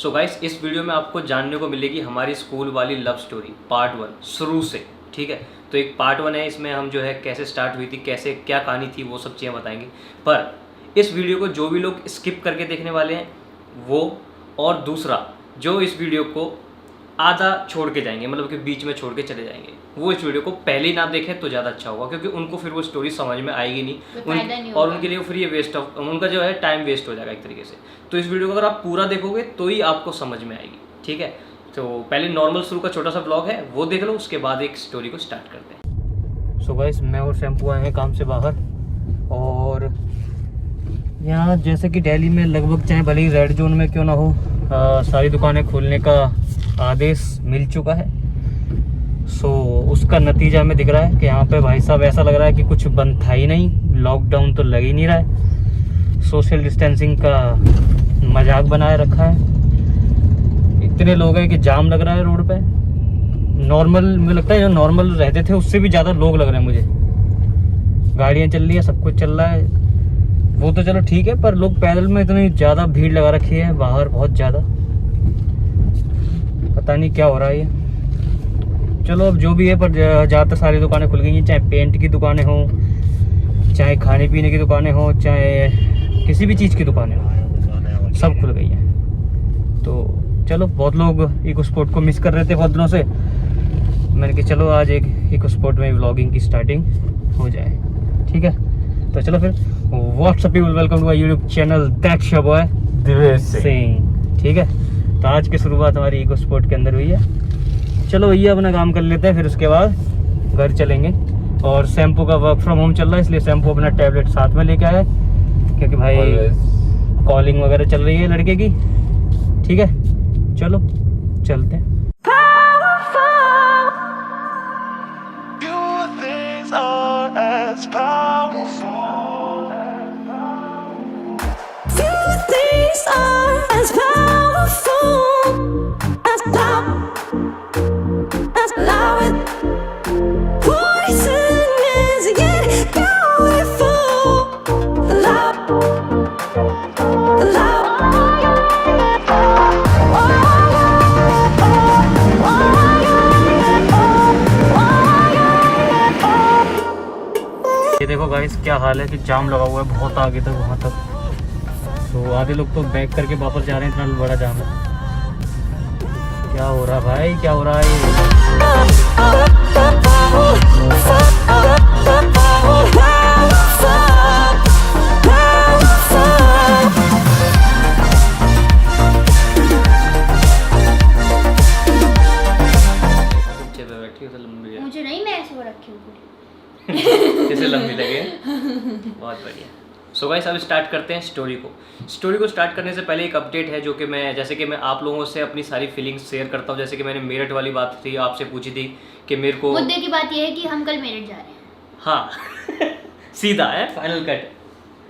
So guys, इस video में आपको जानने को मिलेगी हमारी स्कूल वाली लव स्टोरी पार्ट 1 शुरू से। ठीक है, तो एक पार्ट 1 है, इसमें हम जो है कैसे स्टार्ट हुई थी, कैसे क्या कहानी थी, वो सब चीज़ें बताएंगे। पर इस वीडियो को जो भी लोग स्किप करके देखने वाले हैं वो, और दूसरा जो इस वीडियो को आधा छोड़ के जाएंगे, मतलब कि बीच में छोड़ के चले जाएंगे, वो इस वीडियो को पहले ही ना देखें तो ज़्यादा अच्छा होगा, क्योंकि उनको फिर वो स्टोरी समझ में आएगी नहीं, और उनके लिए फिर ये वेस्ट ऑफ, उनका जो है टाइम वेस्ट हो जाएगा एक तरीके से। तो इस वीडियो को अगर आप पूरा देखोगे तो ही आपको समझ में आएगी। ठीक है, तो पहले नॉर्मल शुरू का छोटा सा ब्लॉग है वो देख लो, उसके बाद एक स्टोरी को स्टार्ट करते हैं। सो गाइस, मैं और शैम्पू आए हैं काम से बाहर, और यहाँ जैसे कि दिल्ली में लगभग चाहे भले ही रेड जोन में क्यों ना हो, सारी दुकानें खोलने का आदेश मिल चुका है। सो उसका नतीजा हमें दिख रहा है कि यहाँ पे भाई साहब ऐसा लग रहा है कि कुछ बंद था ही नहीं, लॉकडाउन तो लग ही नहीं रहा है, सोशल डिस्टेंसिंग का मजाक बनाए रखा है। इतने लोग हैं कि जाम लग रहा है रोड पे। नॉर्मल मुझे लगता है जो नॉर्मल रहते थे उससे भी ज़्यादा लोग लग रहे हैं मुझे। गाड़ियाँ चल रही हैं, सब कुछ चल रहा है, वो तो चलो ठीक है, पर लोग पैदल में इतनी ज़्यादा भीड़ लगा रखी है बाहर, बहुत ज़्यादा। पता नहीं क्या हो रहा है ये। चलो अब जो भी है, पर ज़्यादातर सारी दुकानें खुल गई हैं, चाहे पेंट की दुकानें हों, चाहे खाने पीने की दुकानें हों, चाहे किसी भी चीज़ की दुकानें हों, सब खुल गई हैं। तो चलो, बहुत लोग इको स्पोर्ट को मिस कर रहे थे बहुत दिनों से। मैंने कहा चलो आज एक इको स्पोर्ट में व्लॉगिंग की स्टार्टिंग हो जाए। ठीक है, तो चलो फिर। What's up people, welcome to my YouTube channel that's your boy Divesh Singh. ठीक है, तो आज की शुरुआत हमारी इको स्पोर्ट के अंदर हुई है। चलो भैया अपना काम कर लेते हैं, फिर उसके बाद घर चलेंगे। और शैम्पू का वर्क फ्रॉम होम चल रहा है, इसलिए शैम्पू अपना टैबलेट साथ में लेके आया है, क्योंकि भाई कॉलिंग वगैरह चल रही है लड़के की। ठीक है, चलो चलते हैं। ये देखो गाइस क्या हाल है कि जाम लगा हुआ है बहुत आगे तक, वहाँ तक। तो आधे लोग तो बैक करके वापस जा रहे हैं, इतना बड़ा जाम है। क्या हो रहा है भाई, क्या हो रहा है मुझे नहीं, मैं ऐसे वो रखी हूँ कैसे लंबी लगे। बहुत बढ़िया। सो गाइस, अब स्टार्ट करते हैं स्टोरी को स्टार्ट करने से पहले एक अपडेट है, जो कि मैं जैसे कि मैं आप लोगों से अपनी सारी फीलिंग्स शेयर करता हूँ। जैसे कि मैंने मेरठ वाली बात थी आपसे पूछी थी कि मेरे को मुद्दे की बात यह है कि हम कल मेरठ जा रहे हैं। हाँ सीधा है फाइनल कट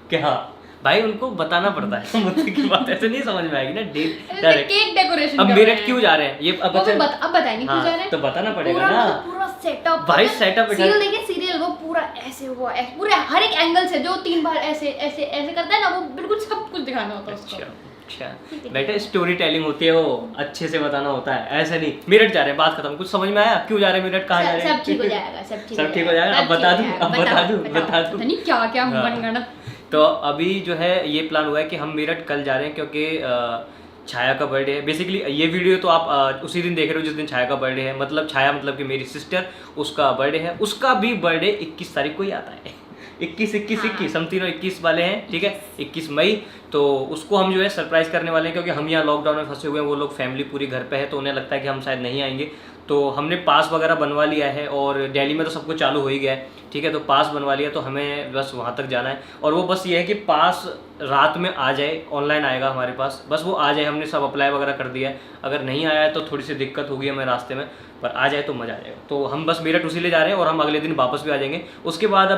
कि हाँ भाई, उनको बताना पड़ता है मुद्दे की बात, ऐसे नहीं समझ में आएगी ना डायरेक्ट। केक डेकोरेशन अब मेरठ क्यों जा रहे हैं ये अब बताएंगे क्यों जा रहे हैं, तो बताना पड़ेगा ना। पूरा सेटअप भाई, सेटअप सीरियल देखिए, सीरियल वो पूरा ऐसे हुआ, पूरे हर एक एंगल से जो 3 बार ऐसे ऐसे ऐसे करता है ना, वो बिल्कुल सब कुछ दिखाना होता है उसको। अच्छा बेटा, स्टोरी टेलिंग होती है, वो अच्छे से बताना होता है, ऐसे नहीं। मेरठ जा रहे हैं, बात खत्म। कुछ समझ में आया क्यों जा रहे हैं मेरठ, कहाँ जा रहे हैं? सब ठीक हो जाएगा, सब ठीक हो जाएगा। अब बता दूं नहीं क्या क्या बनगढ़ंत। तो अभी जो है ये प्लान हुआ है कि हम मेरठ कल जा रहे हैं, क्योंकि छाया का बर्थडे है। बेसिकली ये वीडियो तो आप उसी दिन देख रहे हो जिस दिन छाया का बर्थडे है। मतलब छाया मतलब कि मेरी सिस्टर, उसका बर्थडे है। उसका भी बर्थडे 21 तारीख को ही आता है। 21 हम तीनों 21 वाले हैं। ठीक है, 21 मई। तो उसको हम जो है सरप्राइज़ करने वाले हैं, क्योंकि हम यहाँ लॉकडाउन में फंसे हुए हैं, वो लोग फैमिली पूरी घर पे है, तो उन्हें लगता है कि हम शायद नहीं आएंगे। तो हमने पास वगैरह बनवा लिया है, और दिल्ली में तो सब कुछ चालू हो ही गया है। ठीक है, तो पास बनवा लिया, तो हमें बस वहाँ तक जाना है। और वो बस ये है कि पास रात में आ जाए, ऑनलाइन आएगा हमारे पास, बस वो आ जाए। हमने सब अप्लाई वगैरह कर दिया है। अगर नहीं आया है तो थोड़ी सी दिक्कत होगी हमें रास्ते में, पर आ जाए तो मज़ा आ जाएगा। तो हम बस मेरठ उसी ले जा रहे हैं, और हम अगले दिन वापस भी आ जाएंगे। उसके बाद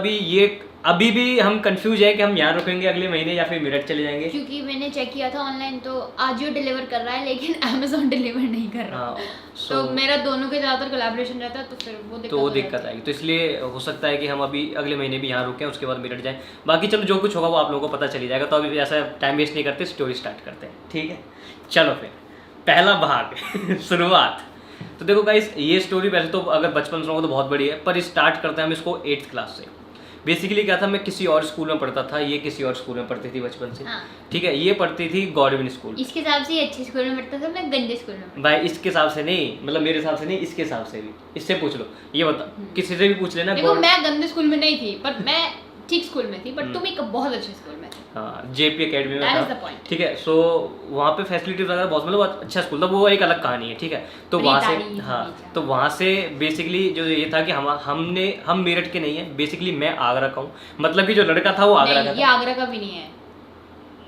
अभी भी हम कंफ्यूज है कि हम यहाँ रुकेंगे अगले महीने या फिर मेरठ चले जाएंगे, क्योंकि मैंने चेक किया था ऑनलाइन, तो आजियो डिलीवर कर रहा है, लेकिन अमेजोन डिलीवर नहीं कर रहा। तो मेरा दोनों के ज़्यादातर कोलैबोरेशन रहता है, तो फिर वो दिक्कत आएगी। तो इसलिए हो सकता है कि हम अभी अगले महीने भी यहाँ रुकें, उसके बाद मेरठ जाएं। बाकी चलो जो कुछ होगा वो आप लोगों को पता चली जाएगा। तो अभी ऐसा टाइम वेस्ट नहीं करते, स्टोरी स्टार्ट करते हैं। ठीक है, चलो फिर पहला भाग शुरुआत। तो देखो गाइस, ये स्टोरी वैसे तो अगर बचपन से हो तो बहुत बड़ी है, पर स्टार्ट करते हैं हम इसको 8th क्लास से। बेसिकली क्या था, मैं किसी और स्कूल में पढ़ता था, ये किसी और स्कूल में पढ़ती थी बचपन से। हाँ। ठीक है, ये पढ़ती थी गवर्नमेंट स्कूल। इसके हिसाब से ये अच्छे स्कूल में पढ़ता था, मैं गंदे स्कूल में। भाई इसके हिसाब से नहीं, मतलब मेरे हिसाब से नहीं, इसके हिसाब से भी। इससे पूछ लो, ये बता, किसी से भी पूछ लेना। देखो मैं गंदे स्कूल में नहीं थी, पर मैं ठीक स्कूल में थी, बट तुम एक बहुत अच्छे स्कूल में थे। हाँ, जेपी एकेडमी में That था। is the point. ठीक है, सो वहाँ पे फैसिलिटीज वगैरह बहुत, मतलब बहुत अच्छा स्कूल था, वो एक अलग कहानी है। ठीक है, तो वहाँ से, हाँ, तो वहाँ से बेसिकली जो ये था कि हम मेरठ के नहीं है, बेसिकली मैं आगरा का हूँ, मतलब कि जो लड़का था वो आगरा का ये था। आगरा का भी नहीं है,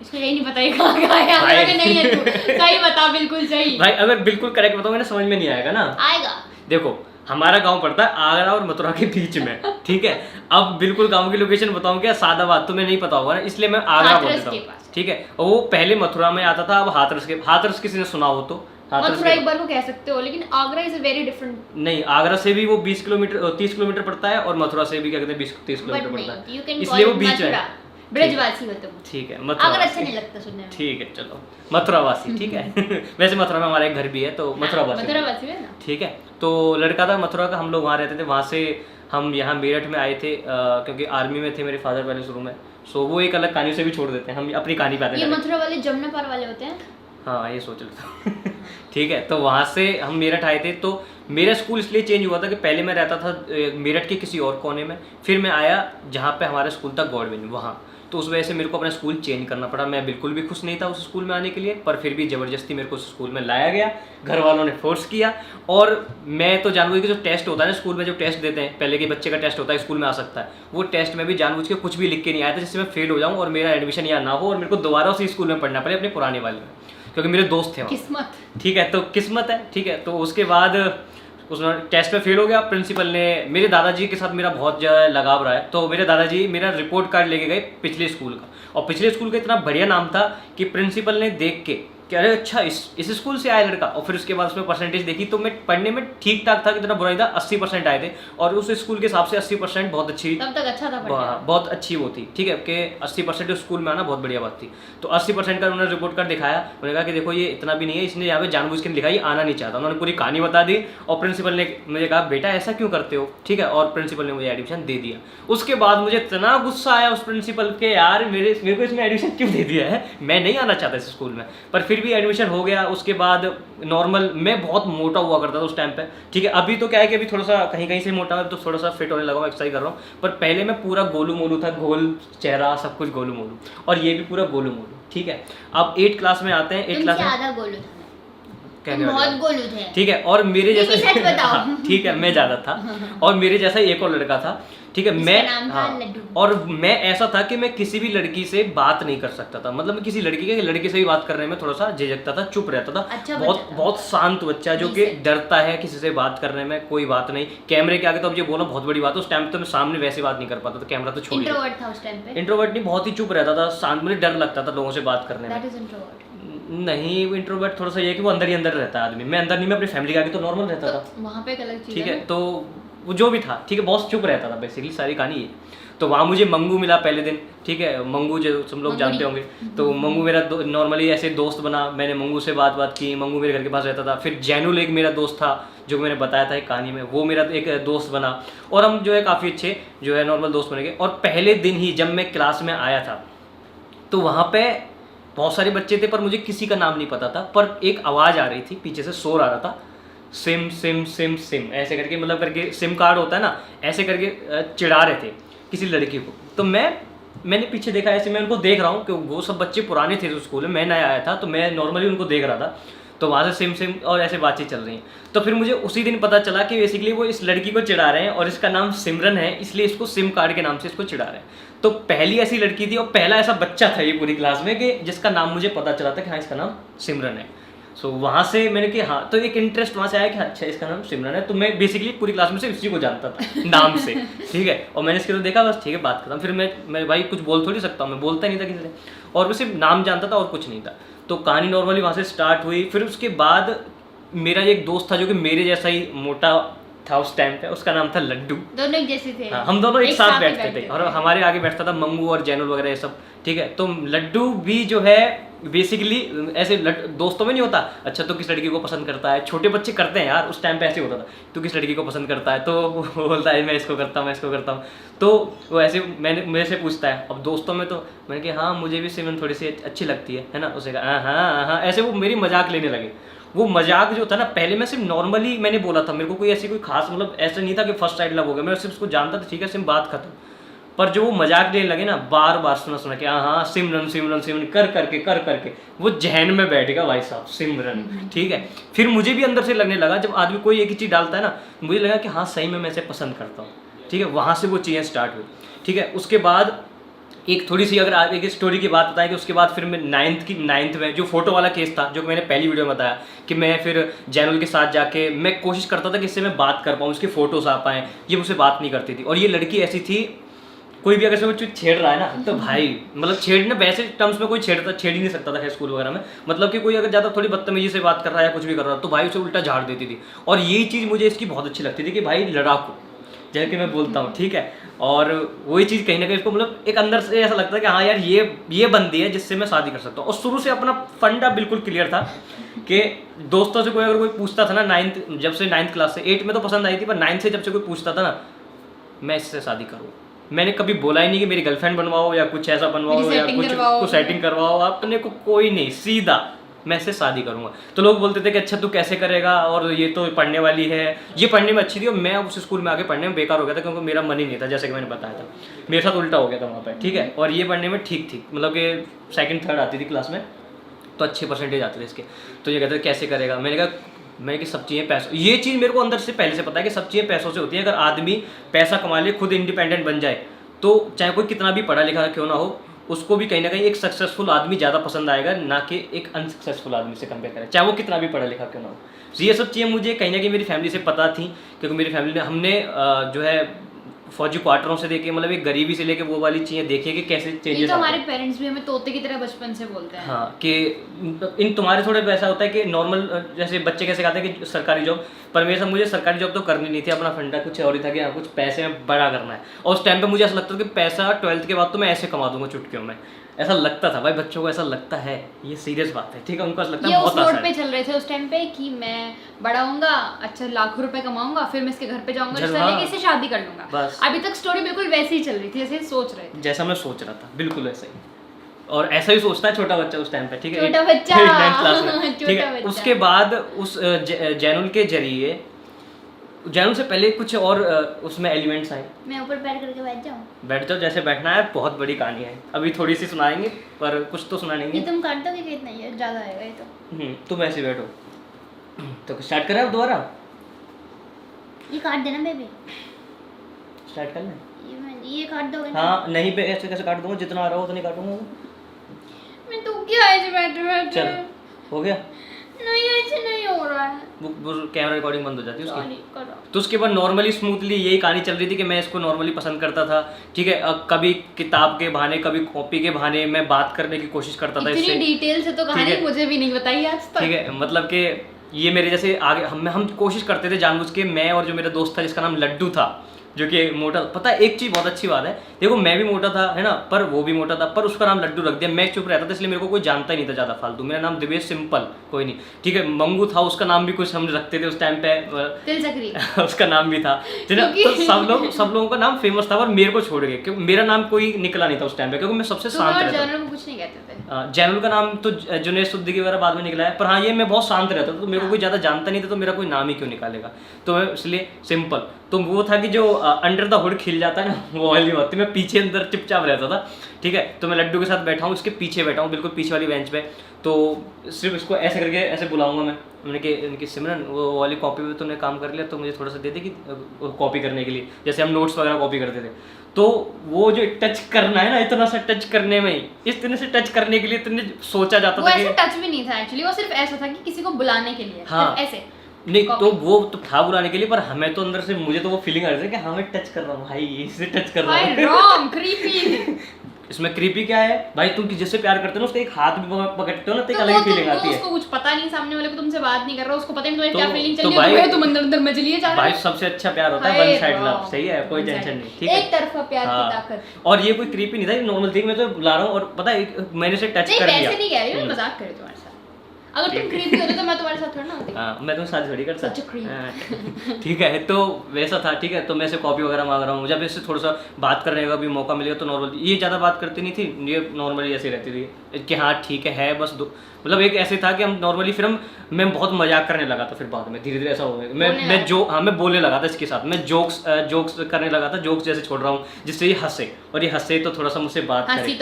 इसको यही नहीं पता ये कहाँ का है। आगरा का नहीं है तू, सही बता, बिल्कुल सही भाई अगर बिल्कुल करेक्ट बताऊंगा ना, समझ में नहीं आएगा ना। आएगा। देखो, हमारा गांव पड़ता है आगरा और मथुरा के बीच में। ठीक है, अब बिल्कुल गांव की लोकेशन बताऊं क्या, सादा बात तुम्हें नहीं पता होगा ना, इसलिए मैं आगरा बोल देता हूँ। ठीक है, और वो पहले मथुरा में आता था, अब हाथरस किसी ने सुना हो तो मथुरा एक बार को कह सकते हो, लेकिन आगरा इज वेरी डिफरेंट। नहीं, आगरा से भी वो 20 किलोमीटर 30 किलोमीटर पड़ता है, और मथुरा से भी क्या कहते हैं 20-30 किलोमीटर पड़ता है, इसलिए वो बीच में। ब्रजवासी हो तुम। ठीक है, अगर अच्छा नहीं लगता सुनने में। ठीक है, चलो मथुरावासी। ठीक है वैसे मथुरा में हमारा एक घर भी है, तो मथुरावासी है ना। ठीक है, तो लड़का था मथुरा का, हम लोग वहाँ रहते थे। वहाँ से हम यहाँ मेरठ में आए थे, क्योंकि आर्मी में थे मेरे फादर पहले शुरू में। सो वो एक अलग कहानी से भी छोड़ देते हैं, हम अपनी कहानी पे आते हैं। ये मथुरा वाले जमुना पार वाले होते हैं। हाँ, ये सोच लेता हूँ ठीक है, तो वहाँ से हम मेरठ आए थे। तो मेरा स्कूल इसलिए चेंज हुआ था कि पहले मैं रहता था मेरठ के किसी और कोने में, फिर मैं आया जहाँ पे हमारा स्कूल था गवर्नमेंट, वहाँ। तो उस वजह से मेरे को अपना स्कूल चेंज करना पड़ा। मैं बिल्कुल भी खुश नहीं था उस स्कूल में आने के लिए, पर फिर भी ज़बरदस्ती मेरे को उस स्कूल में लाया गया, घर वालों ने फोर्स किया। और मैं तो जानबूझ के, जो टेस्ट होता है ना स्कूल में, जो टेस्ट देते हैं पहले के बच्चे का टेस्ट होता है स्कूल में आ सकता है, वो टेस्ट में भी जानबूझ के कुछ भी लिख के नहीं आया था जिससे मैं फेल हो जाऊँ और मेरा एडमिशन यहाँ ना हो और मेरे को दोबारा उसी स्कूल में पढ़ना पड़े, अपने पुराने वाले में, क्योंकि मेरे दोस्त थे वहाँ। किस्मत। ठीक है, तो किस्मत है। ठीक है, तो उसके बाद उस टेस्ट में फेल हो गया। प्रिंसिपल ने, मेरे दादाजी के साथ मेरा बहुत ज़्यादा लगाव रहा है, तो मेरे दादाजी मेरा रिपोर्ट कार्ड लेके गए पिछले स्कूल का, और पिछले स्कूल का इतना बढ़िया नाम था कि प्रिंसिपल ने देख के कि अरे अच्छा इस स्कूल से आया लड़का, और फिर उसके बाद उसमें परसेंटेज देखी तो मैं पढ़ने में ठीक ठाक था, इतना बुरा नहीं था, 80% आए थे, और उस स्कूल के हिसाब से 80% बहुत अच्छी, तब तक अच्छा था, बहुत अच्छी वो थी। ठीक है, कि 80% स्कूल में आना बहुत बढ़िया बात थी। तो 80% का उन्होंने रिपोर्ट कार्ड दिखाया, उन्होंने कहा कि देखो ये इतना भी नहीं है, इसने यहाँ पे जानबूझ के लिखा, ये आना नहीं चाहता। उन्होंने पूरी कहानी बता दी, और प्रिंसिपल ने मुझे कहा बेटा ऐसा क्यों करते हो। ठीक है, और प्रिंसिपल ने मुझे एडमिशन दे दिया। उसके बाद मुझे इतना गुस्सा आया उस प्रिंसिपल के, यार मेरे को इसमें एडमिशन क्यों दे दिया है, मैं नहीं आना चाहता इस स्कूल में, पर फिर भी एडमिशन हो गया। उसके बाद नॉर्मल, मैं बहुत मोटा हुआ करता था उस टाइम पे। ठीक है, अभी तो क्या है कि अभी थोड़ा सा कहीं कहीं से मोटा है, तो थोड़ा सा फिट होने लगा हूँ, एक्सरसाइज कर रहा हूँ, पर पहले मैं पूरा गोलू मोलू था, गोल चेहरा, सब कुछ गोलू मोलू, और ये भी पूरा गोलू मोलू। ठीक है, अब 8 क्लास में आते हैं। 8 क्लास में आधा गोलू था, बहुत गोलू थे। ठीक है, और मेरे जैसा सच बताओ ठीक है, मैं ज्यादा था, और मेरे जैसा एक और लड़का था। ठीक है, मैं, हाँ, और मैं ऐसा था कि मैं किसी भी लड़की से बात नहीं कर सकता था, मतलब मैं किसी लड़की से भी बात करने में थोड़ा सा झिझकता था, चुप रहता था। अच्छा, बहुत शांत बच्चा, जो कि डरता है किसी से बात करने में, कोई बात नहीं। कैमरे के आगे तो अब ये बोलना बहुत बड़ी बात है, उस टाइम तो मैं सामने वैसे बात नहीं कर पाता था, कैमरा तो छोड़। इंट्रोवर्ट था उस टाइम पे? इंट्रोवर्ट नहीं, बहुत ही चुप रहता था, शांत, मुझे डर लगता था लोगों से बात करने में। नहीं, वो इंट्रोवर्ट थोड़ा सा ये कि वो अंदर ही अंदर रहता है आदमी, मैं अंदर नहीं, मैं अपनी फैमिली के आगे तो नॉर्मल रहता था, वहाँ पे एक अलग चीज़ है। ठीक है, तो वो जो भी था, ठीक है, बहुत चुप रहता था, बेसिकली सारी कहानी ये। तो वहाँ मुझे मंगू मिला पहले दिन। ठीक है, मंगू जो तुम लोग जानते होंगे, तो मंगू मेरा नॉर्मली ऐसे दोस्त बना, मैंने मंगू से बात की, मंगू मेरे घर के पास रहता था। फिर जैनुल एक मेरा दोस्त था, जो मैंने बताया था एक कहानी में, वो मेरा एक दोस्त बना, और हम जो है काफ़ी अच्छे जो है नॉर्मल दोस्त बने गए। और पहले दिन ही जब मैं क्लास में आया था, तो वहाँ पे बहुत सारे बच्चे थे, पर मुझे किसी का नाम नहीं पता था, पर एक आवाज़ आ रही थी, पीछे से शोर आ रहा था, सिम सिम सिम सिम ऐसे करके, मतलब करके सिम कार्ड होता है ना, ऐसे करके चिढ़ा रहे थे किसी लड़की को। तो मैंने पीछे देखा, ऐसे मैं उनको देख रहा हूँ कि वो सब बच्चे पुराने थे उस स्कूल में, मैं नया आया था, तो मैं नॉर्मली उनको देख रहा था। तो वहाँ से सिम सिम और ऐसे बातचीत चल रही है। तो फिर मुझे उसी दिन पता चला कि बेसिकली वो इस लड़की को चिढ़ा रहे हैं, और इसका नाम सिमरन है, इसलिए इसको सिम कार्ड के नाम से इसको चिढ़ा रहे हैं। तो पहली ऐसी लड़की थी और पहला ऐसा बच्चा था ये पूरी क्लास में कि जिसका नाम मुझे पता चला था कि हाँ इसका नाम सिमरन है। सो वहाँ से मैंने कि हाँ, तो एक इंटरेस्ट वहाँ से आया कि अच्छा इसका नाम सिमरन है। तो मैं बेसिकली पूरी क्लास में से इसी को जानता था नाम से, ठीक है। और मैंने इसके तो देखा, बस ठीक है बात करता, फिर मैं भाई कुछ बोल थोड़ी सकता हूँ, मैं बोलता नहीं था किसी से, और मैं सिर्फ नाम जानता था और कुछ नहीं था। तो कहानी नॉर्मली वहाँ से स्टार्ट हुई। फिर उसके बाद मेरा एक दोस्त था जो कि मेरे जैसा ही मोटा था उस टाइम पे, उसका नाम था लड्डू। दोनों एक जैसे थे। हाँ, हम दोनों एक साथ बैठते थे और थे। हमारे आगे बैठता था मंगू और जैनुल वगैरह ये सब, ठीक है। तो लड्डू भी जो है बेसिकली ऐसे दोस्तों में नहीं होता, अच्छा तो किस लड़की को पसंद करता है, छोटे बच्चे करते हैं यार, उस टाइम पे ऐसे होता था, तू किस लड़की को पसंद करता है, तो वो बोलता है मैं इसको करता हूँ, मैं इसको करता हूँ। तो वो ऐसे मेरे से पूछता है, अब दोस्तों में तो मैंने कहा हाँ मुझे भी सिमरन थोड़ी सी अच्छी लगती है ना, उसे कहा हाँ हाँ, ऐसे वो मेरी मजाक लेने लगे। वो मजाक जो था ना, पहले मैं सिर्फ नॉर्मली मैंने बोला था, मेरे को कोई ऐसी कोई खास मतलब ऐसा नहीं था कि फर्स्ट साइड लव हो गया, मैं सिर्फ उसको जानता था, ठीक है सिम बात खत्म। पर जो वो मजाक लेने लगे ना, बार बार सुना कि हाँ सिमरन सिमरन सिमरन कर करके वो जहन में बैठ गया भाई साहब, सिमरन, ठीक है। फिर मुझे भी अंदर से लगने लगा, जब आदमी कोई एक ही चीज़ डालता है ना, मुझे लगा कि हाँ सही में मैं इसे पसंद करता हूँ, ठीक है। वहाँ से वो चीज़ें स्टार्ट हुई, ठीक है। उसके बाद एक थोड़ी सी अगर एक स्टोरी की बात बताएं कि उसके बाद फिर मैं नाइन्थ में जो फोटो वाला केस था, जो मैंने पहली वीडियो में बताया कि मैं फिर जैनुल के साथ जाके मैं कोशिश करता था कि इससे मैं बात कर पाऊँ, उसकी फ़ोटोज़ आ पाएँ, ये मुझसे बात नहीं करती थी। और ये लड़की ऐसी थी, कोई भी अगर से वो छेड़ रहा है ना, तो भाई मतलब छेड़ने वैसे टर्म्स में कोई छेड़ ही नहीं सकता था स्कूल वगैरह में, मतलब कि कोई अगर ज़्यादा थोड़ी बदतमीजी से बात कर रहा है या कुछ भी कर रहा है तो भाई उसे उल्टा झाड़ देती थी। और यही चीज़ मुझे इसकी बहुत अच्छी लगती थी कि भाई लड़ाकू जैसे कि मैं बोलता हूँ, ठीक है। और वही चीज़ कहीं ना कहीं इसको मतलब एक अंदर से ऐसा लगता है कि हाँ यार ये बंदी है जिससे मैं शादी कर सकता हूँ। और शुरू से अपना फंडा बिल्कुल क्लियर था कि दोस्तों से अगर कोई पूछता था ना, जब से 9th क्लास से, 8 में तो पसंद आई थी, पर 9th से जब से कोई पूछता था ना, मैं इससे शादी करूँ। मैंने कभी बोला ही नहीं कि मेरी गर्लफ्रेंड बनवाओ या कुछ ऐसा बनवाओ या कुछ सेटिंग करवाओ, अपने को कोई नहीं, सीधा मैं इससे शादी करूंगा। तो लोग बोलते थे कि अच्छा तू कैसे करेगा, और ये तो पढ़ने वाली है, ये पढ़ने में अच्छी थी, और मैं उस स्कूल में आगे पढ़ने में बेकार हो गया था क्योंकि मेरा मन ही नहीं था, जैसे कि मैंने बताया था मेरे साथ उल्टा हो गया था वहाँ पे, ठीक है। और ये पढ़ने में ठीक थी, मतलब कि 2nd 3rd आती थी क्लास में, तो अच्छे परसेंटेज आते थे इसके। तो ये कहते थे कैसे करेगा, मैंने कि सब चीज़ें पैसों, ये चीज़ मेरे को अंदर से पहले से पता है कि सब चीज़ें पैसों से होती है। अगर आदमी पैसा कमा ले, खुद इंडिपेंडेंट बन जाए, तो चाहे कोई कितना भी पढ़ा लिखा क्यों ना हो, उसको भी कहीं ना कहीं एक सक्सेसफुल आदमी ज़्यादा पसंद आएगा, ना कि एक अनसक्सेसफुल आदमी से कंपेयर करें, चाहे वो कितना भी पढ़ा लिखा क्यों ना हो। तो ये सब चीज़ें मुझे कहीं ना कहीं मेरी फैमिली से पता थी, क्योंकि मेरी फैमिली ने हमने जो है फौजी क्वार्टरों से देखे, मतलब एक गरीबी से लेके वो वाली चीज़ें देखी कि कैसे चेंजेस। तो हमारे पेरेंट्स भी हमें तोते की तरह बचपन से बोलते हैं, हाँ, कि इन तुम्हारे थोड़े वैसा होता है कि नॉर्मल, जैसे बच्चे कैसे कहते हैं कि सरकारी जॉब, पर मेरे साथ मुझे सरकारी जॉब तो करनी नहीं थी, अपना फंडा कुछ और ही था कि हाँ कुछ पैसे में बड़ा करना है। और उस टाइम पे मुझे ऐसा लगता था कि पैसा 12th के बाद तो मैं ऐसे कमा दूंगा चुटकियों में, ऐसा लगता था भाई। बच्चों को ऐसा लगता है, ये सीरियस बात है, ठीक है, उनको ऐसा लगता है बहुत आसान है। पे चल रहे थे उस टाइम पे कि मैं बड़ा होऊंगा, अच्छा लाखों रुपए कमाऊंगा, फिर मैं इसके घर पे जाऊंगा, इससे शादी कर लूंगा। अभी तक स्टोरी बिल्कुल वैसे ही चल रही थी जैसे सोच रहे थे, जैसा मैं सोच रहा था, बिल्कुल ऐसा ही। और ऐसा ही सोचता है छोटा बच्चा उस टाइम पे, ठीक है, छोटा बच्चा 9th क्लास में, ठीक है। उसके बाद उस जैनुल के जरिए, जैनुल से पहले कुछ और उसमें एलिमेंट्स आए। मैं ऊपर पैर करके बैठ जाऊं, जैसे बैठना है। बहुत बड़ी कहानी है, अभी थोड़ी सी सुनाएंगे, पर कुछ तो सुनाएंगे। ये तुम काट दोगे कि इतना ही ज्यादा आएगा ये तो। तुम ऐसे बैठो, तो स्टार्ट करें अब दोबारा, ये काट देना बेबी, स्टार्ट कर लें। ये काट दोगे? हाँ नहीं पे ऐसे कैसे काट दूंगा, जितना आ रहा हो उतना काटूंगा मैं। तो क्या ऐसे बैठे चल हो गया? नहीं ऐसे नहीं हो रहा है, वो कैमरा रिकॉर्डिंग बंद हो जाती है उसकी। तो उसके बाद नॉर्मली स्मूथली यही कहानी चल रही थी कि मैं इसको नॉर्मली पसंद करता था, ठीक है। कभी किताब के बहाने, कभी कॉपी के बहाने मैं बात करने की कोशिश करता था इससे। इतनी डिटेल से तो कहानी मुझे भी नहीं बताई आज तक, ठीक है। मतलब कि ये मेरे जैसे आगे हम कोशिश करते थे जानबूझ के, मैं और जो मेरा दोस्त था जिसका नाम लड्डू था, जो कि मोटा, पता है एक चीज़ बहुत अच्छी बात है, देखो मैं भी मोटा था है ना, पर वो भी मोटा था, पर उसका नाम लड्डू रख दिया। मैं चुप रहता था इसलिए मेरे को कोई जानता ही नहीं था ज़्यादा फालतू। मेरा नाम दिवेश, सिंपल, कोई नहीं, ठीक है। मंगू था, उसका नाम भी कुछ हम रखते थे उस टाइम पे, उसका नाम भी था, ठीक है। तो सब लोगों का नाम फेमस था, पर मेरे को छोड़ गए क्योंकि मेरा नाम कोई निकला नहीं था उस टाइम पे, क्योंकि मैं सबसे शांत रहता था। कुछ नहीं कहते थे। जैनुल का नाम तो जुनैद सिद्दीकी वगैरह बाद में निकला है, पर हाँ ये मैं बहुत शांत रहता था, तो मेरे को कोई ज़्यादा जानता नहीं था, तो मेरा कोई नाम ही क्यों निकालेगा, तो इसलिए सिंपल। तो वो था कि जो अंडर द हुड खिल जाता है ना, वो वाली बात थी। मैं पीछे अंदर चुपचाप रहता था, ठीक है। तो मैं लड्डू के साथ बैठा हूँ, उसके पीछे बैठा हूँ, बिल्कुल पीछे वाली बेंच पे। तो सिर्फ इसको ऐसे करके ऐसे बुलाऊंगा मैंने कि सिमरन वो वाली कॉपी पे तूने काम कर लिया, तो मुझे थोड़ा सा दे दे कि कॉपी करने के लिए, जैसे हम नोट्स वगैरह कॉपी करते थे। तो वो जो टच करना है ना, इतना सा टच करने में ही, इस तरह से टच करने के लिए इतने सोचा जाता था। ऐसे टच भी नहीं था एक्चुअली, वो सिर्फ ऐसा था कि किसी को बुलाने के लिए, हाँ ऐसे नहीं, तो वो तो था बुलाने के लिए, पर हमें तो अंदर से, मुझे तो वो फीलिंग आ रही थी कि हाँ मैं टच कर रहा हूँ भाई, इससे टच कर रहा हूँ। इसमें क्रीपी क्या है भाई, तुम जिससे प्यार करते हो ना उसका एक हाथ भी पकड़ते हो ना तो एक अलग फीलिंग आती है। उसको कुछ पता नहीं, सामने वाले को तुमसे बात नहीं कर रहा, उसको पता नहीं तुम्हारी क्या फीलिंग चल रही है, तुम अंदर अंदर में चलिए जा रहे हो भाई। सबसे अच्छा प्यार होता है वन साइड लव, सही है, कोई टेंशन नहीं, ठीक है, एक तरफा प्यार की ताकत। और ये कोई क्रीपी नहीं था, नॉर्मल थिंग, मैं तो बुला रहा हूँ और पता है मैंने से टच कर दिया। वैसे नहीं कह रही हूं, मजाक कर रही हूं तुम्हारे साथ, अगर तुम क्रीपी होते तो मैं तुम्हारे साथ थोड़ा ना होती। हाँ, मैं तुम्हें शादी थोड़ी करता, ठीक है। तो वैसा था, ठीक है। तो मैं से कॉपी वगैरह मांग रहा हूँ, जब इससे थोड़ा सा बात करने का भी मौका मिलेगा तो नॉर्मल, ये ज़्यादा बात करती नहीं थी, ये नॉर्मली ऐसी रहती थी कि हाँ ठीक है बस मतलब एक ऐसे था कि हम नॉर्मली, फिर मैं बहुत मजाक करने लगा था, फिर बाद में धीरे धीरे ऐसा हो गया मैं बोलने लगा था इसके साथ, मैं जोक्स करने लगा था, जोक्स जैसे छोड़ रहा हूँ जिससे ये हंसे, और ये हंसे तो थोड़ा सा मुझसे बात करे,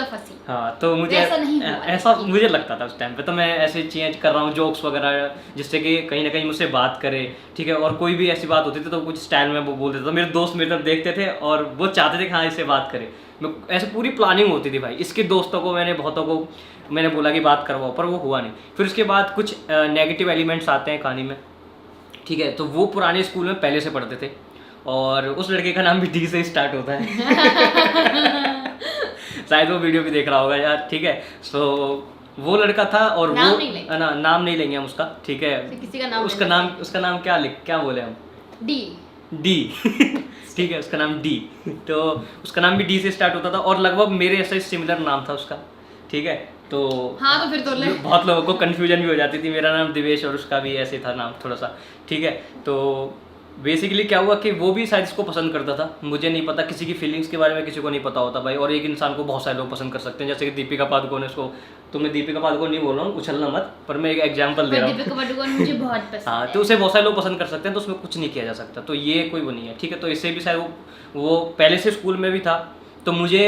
हाँ, तो मुझे ऐसा मुझे लगता था उस टाइम पे, तो मैं ऐसे चेंज कर रहा हूँ जोक्स वगैरह जिससे कि कहीं ना कहीं मुझसे बात करे, ठीक है। और कोई भी ऐसी बात होती थी तो कुछ स्टाइल में वो बोल देता था, मेरे दोस्त मेरी तरफ देखते थे और वो चाहते थे कि हाँ इससे बात करे, मैं ऐसे पूरी प्लानिंग होती थी भाई। इसके दोस्तों को बहुतों को मैंने बोला कि बात करवाओ, पर वो हुआ नहीं। फिर उसके बाद कुछ नेगेटिव एलिमेंट्स आते हैं कहानी में, ठीक है। तो वो पुराने स्कूल में पहले से पढ़ते थे और उस लड़के का नाम भी डी से स्टार्ट होता है शायद वो वीडियो भी देख रहा होगा यार, ठीक है। सो वो लड़का था और नाम नहीं लेंगे हम उसका, ठीक है। किसी का नाम, उसका नाम क्या बोले हम, डी ठीक है, उसका नाम डी, तो उसका नाम भी डी से स्टार्ट होता था और लगभग मेरे ऐसा सिमिलर नाम था उसका, ठीक है। तो हाँ, तो फिर तो बहुत लोगों को कंफ्यूजन भी हो जाती थी, मेरा नाम दिवेश और उसका भी ऐसे था नाम थोड़ा सा, ठीक है। तो बेसिकली क्या हुआ कि वो भी शायद इसको पसंद करता था, मुझे नहीं पता, किसी की फीलिंग्स के बारे में किसी को नहीं पता होता भाई। और एक इंसान को बहुत सारे लोग पसंद कर सकते हैं, जैसे कि दीपिका पादुकोण है उसको, तो मैं दीपिका पादुकोण नहीं बोल रहा हूँ, उछलना मत, पर मैं एक एग्जांपल दे रहा हूँ, दीपिका पादुकोण मुझे बहुत पसंद हाँ, तो उसे बहुत सारे लोग पसंद कर सकते हैं, तो उसमें कुछ नहीं किया जा सकता, तो ये कोई वो नहीं है, ठीक है। तो इससे भी शायद वो पहले से स्कूल में भी था, तो मुझे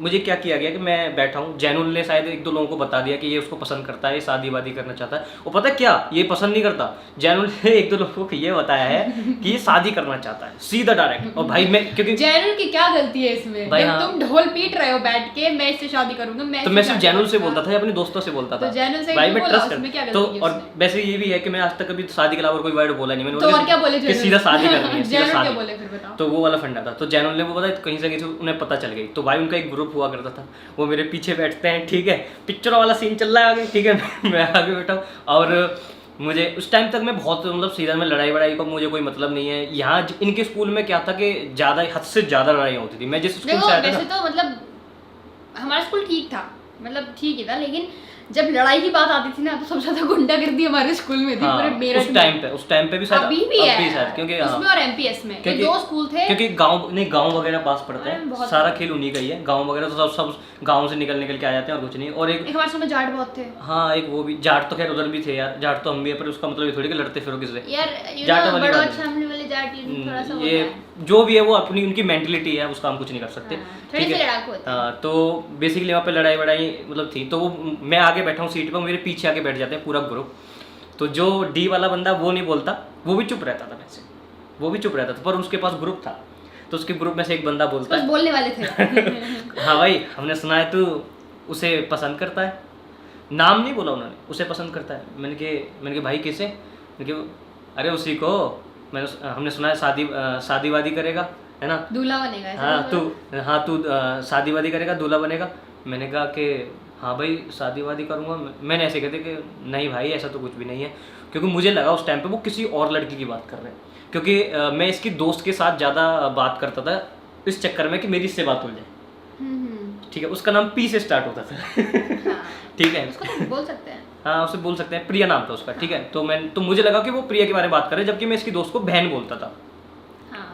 मुझे क्या किया गया कि मैं बैठा हूँ, जैनुल ने शायद एक दो लोगों को बता दिया कि ये उसको पसंद करता है, ये शादी वादी करना चाहता है, और पता क्या, ये पसंद नहीं करता, जैनुल ने एक दो लोगों को ये बताया है कि ये शादी करना चाहता है, सीधा डायरेक्ट। और भाई मैं, क्योंकि जैनुल की क्या गलती है इसमें भाई, तुम ढोल पीट रहे हो बैठ के, मैं इससे शादी करूंगा, मैं सिर्फ जैनुल से बोलता था, अपने दोस्तों से बोलता था, भाई मैं ट्रस्ट कर, तो और वैसे ये भी है कि मैं आज तक कभी शादी के अलावा कोई वर्ड बोला नहीं मैंने, तो और क्या बोले, सीधा शादी करनी है, सीधा शादी, बोले फिर बताओ। तो वो वाला फंडा था। तो जैनुल ने वो बताया, कहीं से कहीं उन्हें पता चल गई, तो भाई उनका एक ग्रुप हुआ करता था, वो मेरे पीछे बैठते हैं, ठीक है, पिक्चर वाला सीन चल रहा है आगे, ठीक है, मैं आगे बैठा हूँ। और मुझे उस टाइम तक मैं बहुत मतलब सीजन में लड़ाई वड़ाई का मुझे कोई मतलब नहीं है। यहाँ इनके स्कूल में क्या था कि ज़्यादा हद से ज़्यादा लड़ाई होती थी। मैं जिस स्कूल से आया था, वैसे तो मतलब हमारा स्कूल ठीक था, मतलब ठीक ही था, लेकिन जब लड़ाई की बात आती थी ना तो सबसे ज्यादा गुंडागर्दी हमारे स्कूल में थी, पूरे मेरठ में। उस टाइम पे भी शायद अभी भी है, क्योंकि उसमें और एमपीएस में ये दो स्कूल थे, क्योंकि गांव वगैरह पास पड़ते हैं, सारा खेल उन्हीं का ही है, गांव वगैरह तो सब गांव से निकल के आ जाते हैं और कुछ नहीं। और एक हमारे स्कूल में जाट बहुत थे, हाँ, एक वो भी जाट तो खैर उधर भी थे यार, जाट तो हम भी है, पर उसका मतलब ये थोड़ी कि लड़ते फिरो किससे यार, जाट वाले जाट थोड़ा सा ये जो भी है वो अपनी उनकी मेंटलिटी है, उसका हम कुछ नहीं कर सकते, ठीक है। तो बेसिकली वहाँ पे लड़ाई वड़ाई मतलब थी, तो वो मैं आगे बैठा हूँ सीट पर, मेरे पीछे आके बैठ जाते हैं पूरा ग्रुप। तो जो डी वाला बंदा वो नहीं बोलता, वो भी चुप रहता था, वैसे वो भी चुप रहता था, पर उसके पास ग्रुप था, तो उसके ग्रुप में से एक बंदा बोलता है, बोलने वाले थे हाँ भाई हमने सुना है तू उसे पसंद करता है, नाम नहीं बोला उन्होंने, उसे पसंद करता है। मैंने कहा भाई किसे, मैंने कहा अरे उसी को, हमने सुना है शादी वादी करेगा, है ना, दूल्हा बनेगा, हाँ तू शादी वादी करेगा, दूल्हा बनेगा। मैंने कहा कि हाँ भाई शादी वादी करूँगा। मैंने ऐसे कहते कि नहीं भाई ऐसा तो कुछ भी नहीं है, क्योंकि मुझे लगा उस टाइम पे वो किसी और लड़की की बात कर रहे हैं, क्योंकि मैं इसकी दोस्त के साथ ज़्यादा बात करता था इस चक्कर में कि मेरी इससे बात हो जाए, ठीक है। उसका नाम पी से स्टार्ट होता था, ठीक है, उसको बोल सकते हैं, हाँ उसे बोल सकते हैं, प्रिया नाम था उसका, ठीक है। तो मुझे लगा कि वो प्रिया के बारे में बात कर रहे हैं, जबकि मैं इसकी दोस्त को बहन बोलता था,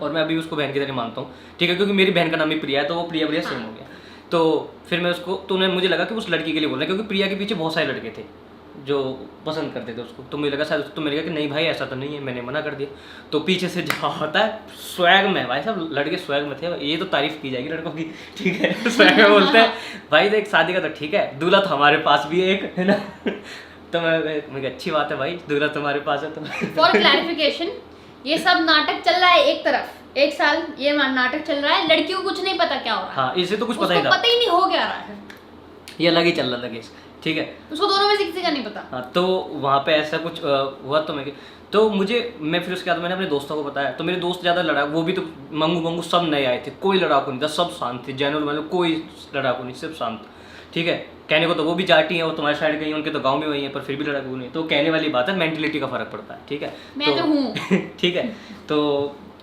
और मैं अभी उसको बहन की तरह मानता हूँ, ठीक है, क्योंकि मेरी बहन का नाम भी प्रिया है, तो वो प्रिया सेम हो गया। तो फिर मैं उसको, तो मुझे लगा कि उस लड़की के लिए बोल रहे हैं, क्योंकि प्रिया के पीछे बहुत सारे लड़के थे जो पसंद करते थे उसको, तो मुझे लगा शायद, तो मैंने कहा कि नहीं भाई ऐसा तो नहीं है, मैंने मना कर दिया। तो पीछे से जो होता है स्वैग में, भाई साहब लड़के स्वैग में थे, ये तो तारीफ की जाएगी लड़कों की, ठीक है, स्वैग में बोलते हैं भाई देख शादी का तो ठीक है, दूल्हा तो हमारे पास भी है एक, है ना, तो मैं अच्छी बात है भाई, दूल्हा तुम्हारे पास है। तो फॉर क्लैरिफिकेशन, ये सब नाटक चल रहा है एक तरफ, एक साल ये नाटक चल रहा है, लड़कियों को कुछ नहीं पता क्या हो रहा है, हाँ इसे तो कुछ पता ही नहीं हो क्या रहा है, ये अलग ही चल रहा था केस, ठीक है, उसको दोनों में से किसी का नहीं पता। हाँ, तो वहाँ पे ऐसा कुछ हुआ तो तो मैं फिर उसके बाद मैंने अपने दोस्तों को बताया, तो मेरे दोस्त ज़्यादा लड़ाकू, वो भी तो मंगू सब नए आए थे, कोई लड़ाकू नहीं था, सब शांत थे, जैनुअल मतलब कोई लड़ाकू नहीं, सिर्फ शांत। ठीक है, कहने को तो वो भी जाटी हैं, वो तुम्हारे साइड गई हैं, उनके तो गांव में वही हैं, पर फिर भी लड़ाकू नहीं। तो कहने वाली बात है, मेंटलिटी का फर्क पड़ता है। ठीक है, मैं तो हूँ। ठीक है, तो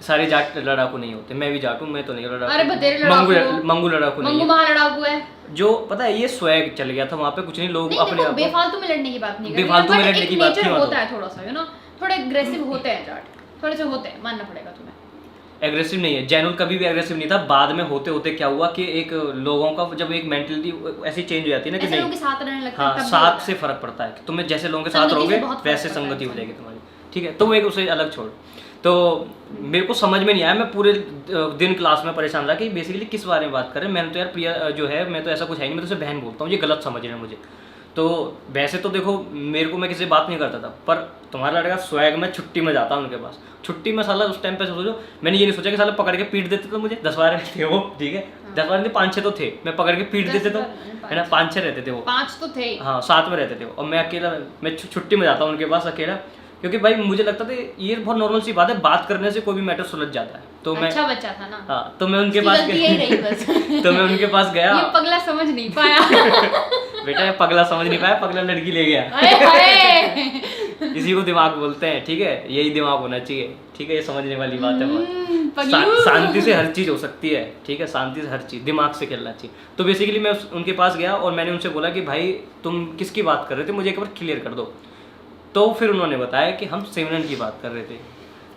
सारे जाट लड़ाकू नहीं होते, मैं भी जाट हूँ, मैं तो नहीं लड़ाकू। अरे बतेरे लड़ाकू, मंगू लड़ाकू नहीं, मंगू महा लड़ाकू है। जो पता है ये स्वैग चल गया था वहाँ पे, कुछ नहीं, लोग अपने आप बेफालतू में लड़ने की बात नहीं, बेफालतू में लड़ने की बात नहीं होता है, थोड़ा सा यू नो, थोड़े एग्रेसिव होते हैं जाट, थोड़े से होते हैं, मानना पड़ेगा तुम्हें। एग्रेसिव नहीं है, जैनुअल कभी भी एग्रेसिव नहीं था। बाद में होते होते क्या हुआ कि एक लोगों का जब एक मेंटलिटी ऐसी चेंज हो जाती है ना कि नहीं, के साथ रहने लगते हैं, हाँ, साथ से फर्क पड़ता है, तुम्हें जैसे लोगों के साथ रहोगे वैसे संगति हो जाएगी तुम्हारी। ठीक है, तो वो एक उसे अलग छोड़। तो मेरे को समझ में नहीं आया, मैं पूरे दिन क्लास में परेशान रहा कि बेसिकली किस बारे में बात कर रहे हैं। मैंने तो यार प्रिया जो है, मैं तो ऐसा कुछ है नहीं, मैं तो उसे बहन बोलता हूँ, ये गलत समझ रहे हैं मुझे। तो वैसे तो देखो मेरे को, मैं किसी से बात नहीं करता था, पर तुम्हारा लड़का स्वैग में छुट्टी में जाता उनके पास, छुट्टी में साला उस टाइम पे सोचो, मैंने ये नहीं सोचा कि साला पकड़ के पीट देते तो मुझे 10-12 थे वो। ठीक है, 10-12 5-6 तो थे, मैं पकड़ के पीट देते तो, है ना, 5-6 रहते थे वो, 5 तो थे, हाँ 7 में रहते थे वो, और मैं अकेला, मैं छुट्टी में जाता हूँ उनके पास अकेला, क्योंकि भाई मुझे लगता था ये बहुत नॉर्मल सी बात है, बात करने से कोई भी मैटर सुलझ जाता है। तो मैं अच्छा बच्चा था ना, हाँ, तो मैं उनके पास तो मैं उनके पास गया। ये पगला समझ नहीं पाया बेटा, पगला समझ नहीं पाया, पगला लड़की ले गया। इसी को दिमाग बोलते हैं। ठीक है, यही दिमाग होना चाहिए। ठीक है, ये समझने वाली बात है। शांति से हर चीज़ हो सकती है। ठीक है, शांति से हर चीज़, दिमाग से खेलना चाहिए। तो बेसिकली मैं उनके पास गया और मैंने उनसे बोला कि भाई तुम किसकी बात कर रहे थे, मुझे एक बार क्लियर कर दो। तो फिर उन्होंने बताया कि हम सिमरन की बात कर रहे थे।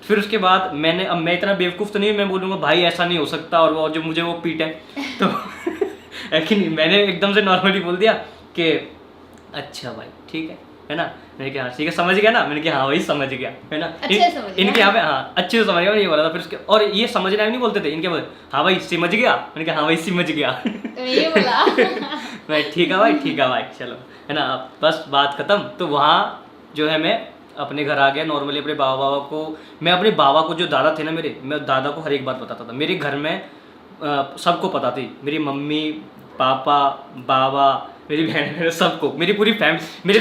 फिर उसके बाद अब मैं इतना बेवकूफ़ तो नहीं, मैं बोलूँगा भाई ऐसा नहीं हो सकता और वो जो मुझे वो पीटे तो लेकिन मैंने एकदम से नॉर्मली बोल दिया कि अच्छा भाई ठीक है ना। मैंने कहा हाँ ठीक है, समझ गया ना। मैंने कहा हाँ भाई समझ गया, है ना। इनके यहाँ पे हाँ अच्छे से समझ गया, ये बोला था। फिर उसके और ये समझना नहीं बोलते थे, इनके बोले हाँ भाई समझ गया। मैंने कहा हाँ भाई समझ गया ये बोला मैं ठीक है भाई चलो, है ना, बस बात खत्म। तो वहाँ जो है मैं अपने घर आ गया नॉर्मली। अपने बाबा को, मैं अपने बाबा को, जो दादा थे ना मेरे, मैं दादा को हर एक बात बताता था। मेरे घर में सबको पता थी, मेरी मम्मी पापा बाबा मेरी बहन, सबको, मेरी पूरी फैमिली,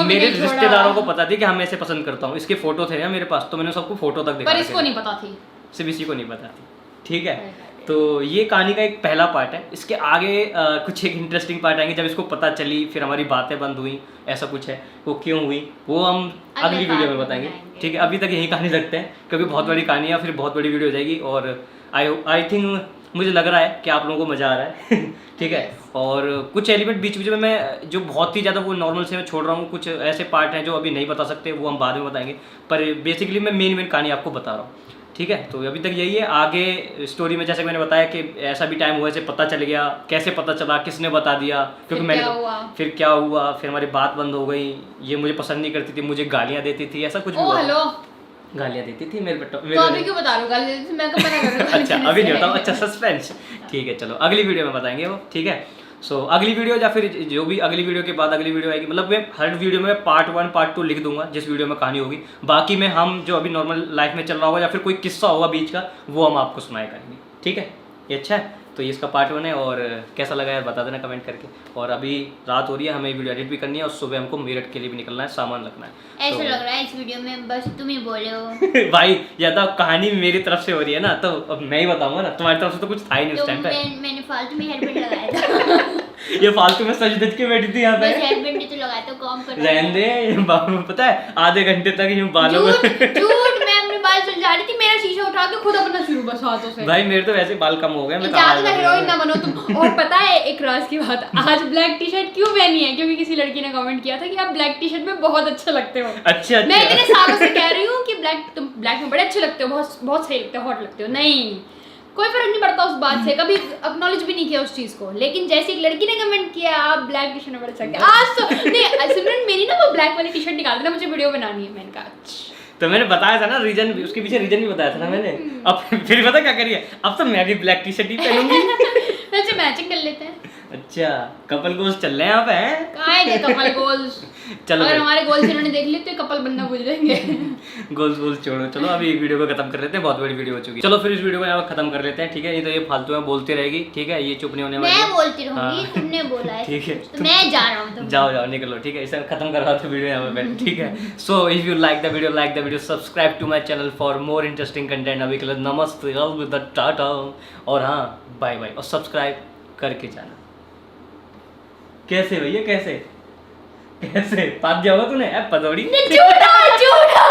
मेरे रिश्तेदारों को पता थी कि हम ऐसे पसंद करता हूँ। इसके फोटो थे ना मेरे पास, तो मैंने सबको फोटो तक दिखाया, पर इसको नहीं पता थी, सिर्फ इसी को नहीं पता थी। ठीक है, तो ये कहानी का एक पहला पार्ट है। इसके आगे कुछ एक इंटरेस्टिंग पार्ट आएंगे, जब इसको पता चली, फिर हमारी बातें बंद हुई, ऐसा कुछ है, वो क्यों हुई वो हम अगली वीडियो में बताएंगे। ठीक है, अभी तक यही कहानी रखते हैं क्योंकि बहुत बड़ी कहानी है, फिर बहुत बड़ी वीडियो हो जाएगी। और आई थिंक, मुझे लग रहा है कि आप लोगों को मज़ा आ रहा है ठीक है। और कुछ एलिमेंट बीच बीच में मैं जो बहुत ही ज़्यादा वो नॉर्मल से मैं छोड़ रहा हूँ, कुछ ऐसे पार्ट हैं जो अभी नहीं बता सकते, वो हम बाद में बताएंगे। पर बेसिकली मैं मेन कहानी आपको बता रहा हूँ। ठीक है, तो अभी तक यही है। आगे स्टोरी में जैसे मैंने बताया कि ऐसा भी टाइम हुआ, ऐसे पता चल गया, कैसे पता चला, किसने बता दिया, क्योंकि मैंने फिर क्या हुआ, फिर हमारी बात बंद हो गई, ये मुझे पसंद नहीं करती थी, मुझे गालियाँ देती थी, ऐसा कुछ भी हुआ। गालियाँ देती थी मेरे बेटा। तो अभी क्यों बता रहा हूँ, गाली देती थी, मैं कब मना कर रहा हूँ अच्छा अभी नहीं बताऊँ, अच्छा सस्पेंस। ठीक है, चलो अगली वीडियो में बताएंगे वो। ठीक है, सो अगली वीडियो या फिर जो भी अगली वीडियो के बाद अगली वीडियो आएगी, मतलब मैं हर वीडियो में पार्ट 1 पार्ट 2 लिख दूंगा जिस वीडियो में कहानी होगी। बाकी में हम जो अभी नॉर्मल लाइफ में चल रहा होगा या फिर कोई किस्सा होगा बीच का, वो हम आपको सुनाया करेंगे। ठीक है, ये अच्छा है। तो ये इसका पार्ट 1 है, और कैसा लगा यार बता देना कमेंट करके। और अभी रात हो रही है, हमें वीडियो एडिट भी करनी है, और सुबह हमको मेरठ के लिए भी निकलना है, सामान रखना है। ऐसा लग रहा है इस वीडियो में बस तुम ही बोलो भाई या तो कहानी मेरी तरफ से हो रही है ना, तो अब मैं ही बताऊंगा ना, तुम्हारी तरफ से तो कुछ था ही नहीं उस टाइम पे। मैंने फालतू में हेडबैंड लगाया था ये फालतू में सच धज के बैठी थी यहाँ पे, बस हेडबैंड तो लगाया था, काम कर रहने दे। पता है आधे घंटे तक यूं बालों में झूठ मैं अपने बाल सुलझा रही थी, मेरा शीशा उठा के खुद अपना शुरू बस हाथों से। भाई मेरे तो वैसे बाल कम हो गए, मैं ज्यादा हीरोइन ना बनो तुम। और पता है एक राज की बात, आज ब्लैक टी शर्ट क्यों पहनी है, क्योंकि किसी लड़की ने कमेंट किया था कि आप ब्लैक टी शर्ट में बहुत अच्छे लगते हो। अच्छा मैं इतने सालों से कह रही हूँ कि तुम ब्लैक में बड़े अच्छे लगते हो, बहुत सही लगते हो, हॉट लगते हो। नहीं, कोई फर्क नहीं पड़ता उस बात से, कभी एक्नॉलेज भी नहीं किया उस चीज को। लेकिन जैसे एक लड़की ने कमेंट किया आप ब्लैक टी शर्ट में बड़े अच्छे लगते हो, आज तो नहीं सिमरन मेरी ना वो ब्लैक वाली टी शर्ट निकाल देना, मुझे वीडियो बनानी है। मैंने कहा तो मैंने बताया था ना रीजन, उसके पीछे रीजन भी बताया था ना मैंने। अब फिर पता क्या करिए, अब तो मैं भी ब्लैक टी शर्ट ही पहनूंगी। अच्छा मैचिंग कर लेते हैं। अच्छा कपल गोल्स चल रहे हैं यहाँ पे हैं? कहाँ है कपल गोल्स? चलो अगर भाई। हमारे गोल्स इन्होंने देख लिए तो ये कपल बनना भूल जाएंगे। गोल्स छोड़ो, चलो अभी वीडियो को खत्म कर लेते हैं, बहुत बड़ी वीडियो हो चुकी है। चलो फिर इस वीडियो को यहाँ खत्म कर लेते हैं, ठीक है। ये तो ये फालतू में बोलती रहेगी, ठीक है, ये चुप नहीं होने वाली मैं है। बोलती रहूंगी, हाँ। तुमने बोला है ठीक है, तो मैं जा रहा हूँ। तुम जाओ निकलो, ठीक है। इसे खत्म करवा तो वीडियो यहाँ पे बैठ, ठीक है। So if you like the video subscribe to my channel for more interesting content. अभी के लिए नमस्ते, अलविदा, टाटा, और हाँ बाय बाय, और सब्सक्राइब करके जाना। कैसे भैया, कैसे पास जाओगा तूने? पदौड़ी झूठा झूठा